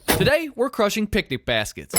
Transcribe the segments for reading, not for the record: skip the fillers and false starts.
Today, we're crushing picnic baskets.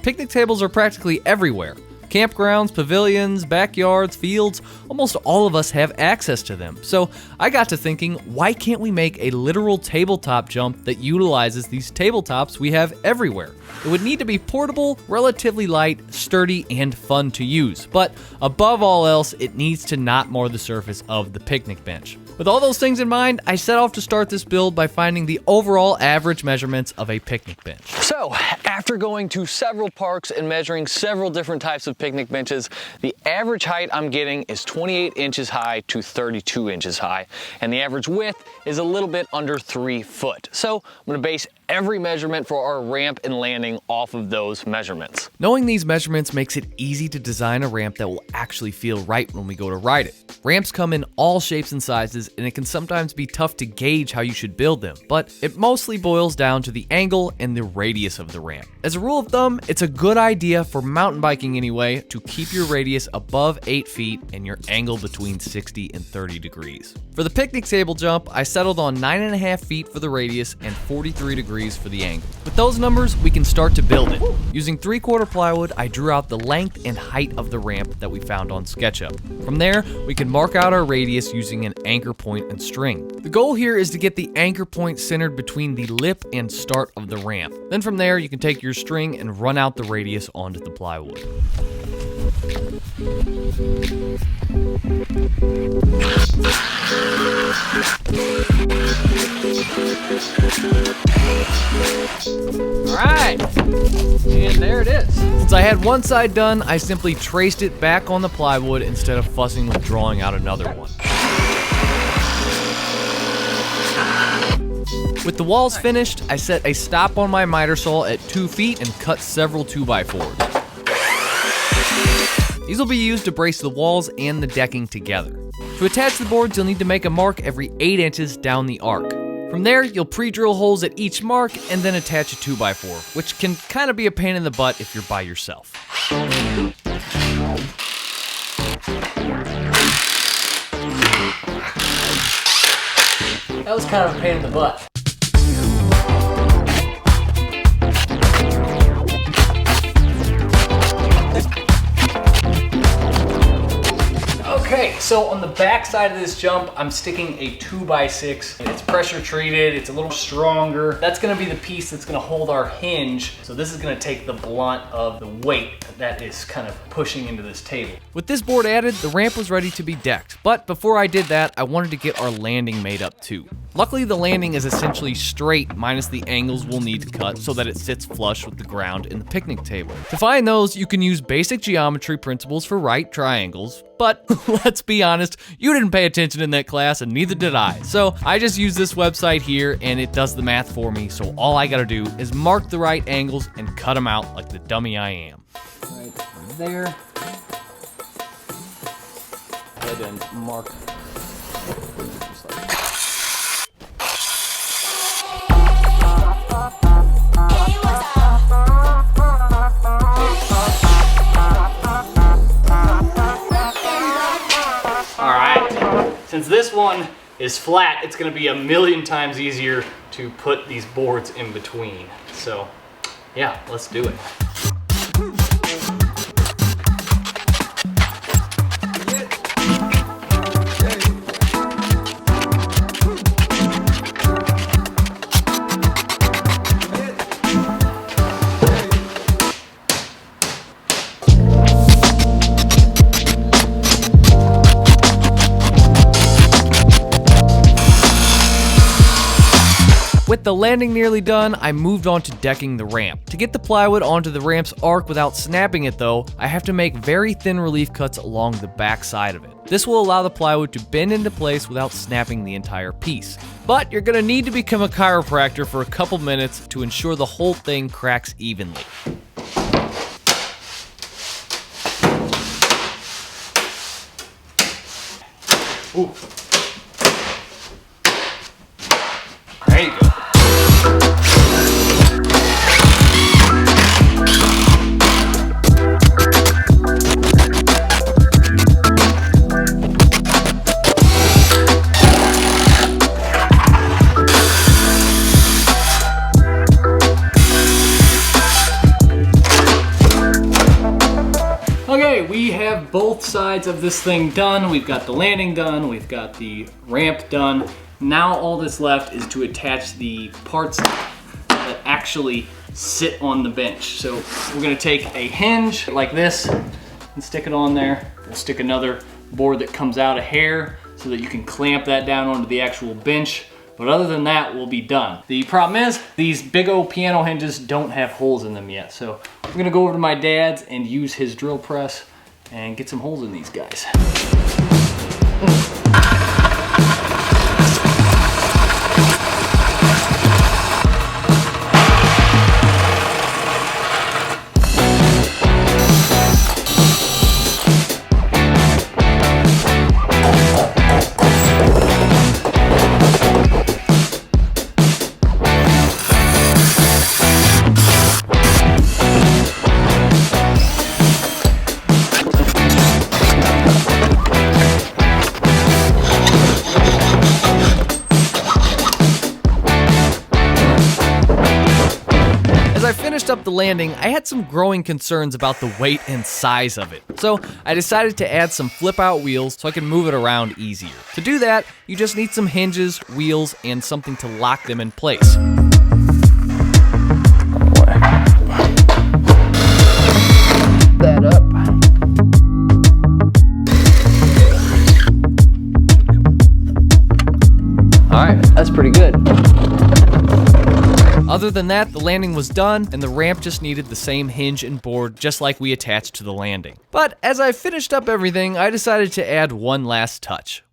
Picnic tables are practically everywhere. Campgrounds, pavilions, backyards, fields, almost all of us have access to them. So I got to thinking, why can't we make a literal tabletop jump that utilizes these tabletops we have everywhere? It would need to be portable, relatively light, sturdy, and fun to use. But above all else, it needs to not mar the surface of the picnic bench. With all those things in mind, I set off to start this build by finding the overall average measurements of a picnic bench. So, after going to several parks and measuring several different types of picnic benches, the average height I'm getting is 28 inches high to 32 inches high, and the average width is a little bit under 3 foot. So, I'm gonna base every measurement for our ramp and landing off of those measurements. Knowing these measurements makes it easy to design a ramp that will actually feel right when we go to ride it. Ramps come in all shapes and sizes, and it can sometimes be tough to gauge how you should build them, but it mostly boils down to the angle and the radius of the ramp. As a rule of thumb, it's a good idea for mountain biking anyway to keep your radius above 8 feet and your angle between 60 and 30 degrees. For the picnic table jump, I settled on 9.5 feet for the radius and 43 degrees for the angle. With those numbers, we can start to build it. Using 3/4 plywood, I drew out the length and height of the ramp that we found on SketchUp. From there, we can mark out our radius using an anchor point and string. The goal here is to get the anchor point centered between the lip and start of the ramp. Then from there, you can take your string and run out the radius onto the plywood. Alright, and there it is. Since I had one side done, I simply traced it back on the plywood instead of fussing with drawing out another one. With the walls finished, I set a stop on my miter saw at 2 feet and cut several 2x4s. These will be used to brace the walls and the decking together. To attach the boards, you'll need to make a mark every 8 inches down the arc. From there, you'll pre-drill holes at each mark and then attach a 2x4, which can kind of be a pain in the butt if you're by yourself. That was kind of a pain in the butt. Okay, so on the back side of this jump, I'm sticking a 2x6. It's pressure treated, it's a little stronger. That's gonna be the piece that's gonna hold our hinge. So this is gonna take the blunt of the weight that is kind of pushing into this table. With this board added, the ramp was ready to be decked. But before I did that, I wanted to get our landing made up too. Luckily, the landing is essentially straight minus the angles we'll need to cut so that it sits flush with the ground in the picnic table. To find those, you can use basic geometry principles for right triangles, but let's be honest, you didn't pay attention in that class and neither did I. So I just use this website here and it does the math for me, so all I gotta do is mark the right angles and cut them out like the dummy I am. Right there. Go ahead and mark. Since this one is flat, it's gonna be a million times easier to put these boards in between. So yeah, let's do it. With the landing nearly done, I moved on to decking the ramp. To get the plywood onto the ramp's arc without snapping it though, I have to make very thin relief cuts along the back side of it. This will allow the plywood to bend into place without snapping the entire piece. But you're gonna need to become a chiropractor for a couple minutes to ensure the whole thing cracks evenly. Ooh. There you go. have both sides of this thing done. We've got the landing done, we've got the ramp done. Now all that's left is to attach the parts that actually sit on the bench. So we're gonna take a hinge like this and stick it on there. We'll stick another board that comes out a hair so that you can clamp that down onto the actual bench. But other than that, we'll be done. The problem is, these big old piano hinges don't have holes in them yet. So I'm gonna go over to my dad's and use his drill press and get some holes in these guys. Up the landing, I had some growing concerns about the weight and size of it. So I decided to add some flip out wheels so I can move it around easier. To do that, you just need some hinges, wheels, and something to lock them in place. That up. All right, that's pretty good. Other than that, the landing was done, and the ramp just needed the same hinge and board just like we attached to the landing. But as I finished up everything, I decided to add one last touch.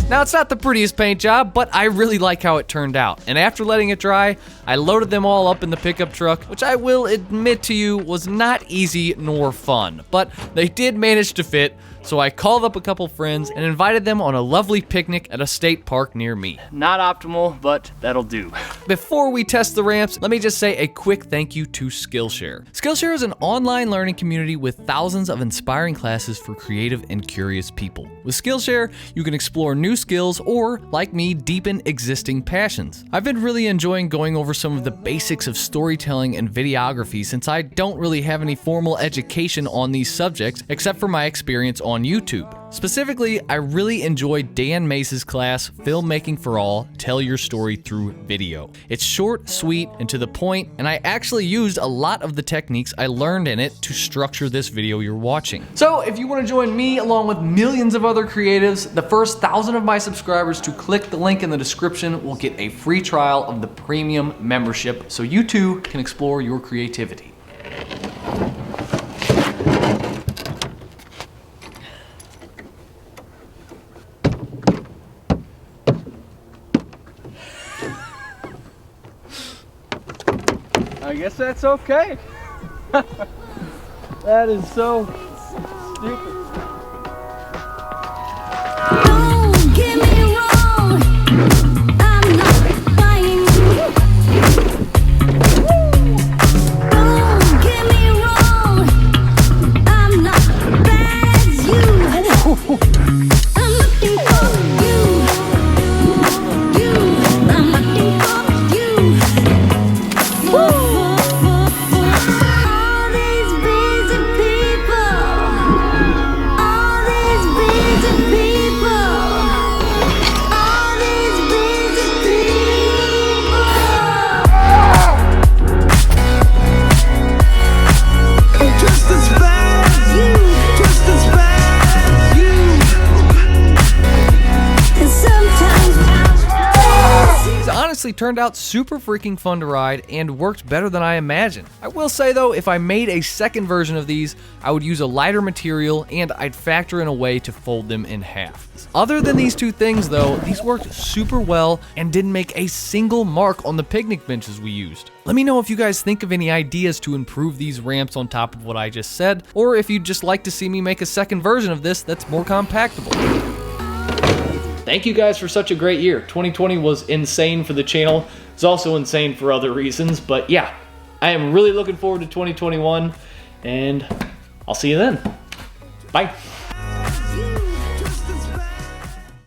Now, it's not the prettiest paint job, but I really like how it turned out. And after letting it dry, I loaded them all up in the pickup truck, which I will admit to you was not easy nor fun, but they did manage to fit. So I called up a couple friends and invited them on a lovely picnic at a state park near me. Not optimal, but that'll do. Before we test the ramps, let me just say a quick thank you to Skillshare. Skillshare is an online learning community with thousands of inspiring classes for creative and curious people. With Skillshare, you can explore new skills or, like me, deepen existing passions. I've been really enjoying going over some of the basics of storytelling and videography since I don't really have any formal education on these subjects except for my experience on YouTube. Specifically, I really enjoyed Dan Mace's class, Filmmaking for All, Tell Your Story Through Video. It's short, sweet, and to the point, and I actually used a lot of the techniques I learned in it to structure this video you're watching. So if you want to join me along with millions of other creatives, the first 1,000 of my subscribers to click the link in the description will get a free trial of the premium membership so you too can explore your creativity. I guess that's okay. That is so stupid. Don't get me wrong, I'm not buying you. Don't get me wrong, I'm not bad as you. I'm looking for you. I'm looking for you. All these busy people. All these busy people. All these busy people. Just as bad as you, just as bad as you. And sometimes These honestly turned out super freaking fun to ride and worked better than I imagined. I will say though, if I made a second version of these, I would use a lighter material and I'd factor in a way to fold them in half. Other than these two things though, these worked super well and didn't make a single mark on the picnic benches we used. Let me know if you guys think of any ideas to improve these ramps on top of what I just said, or if you'd just like to see me make a second version of this that's more compactable. thank you guys for such a great year. 2020 was insane for the channel. It's also insane for other reasons, but yeah, I am really looking forward to 2021, and I'll see you then. Bye.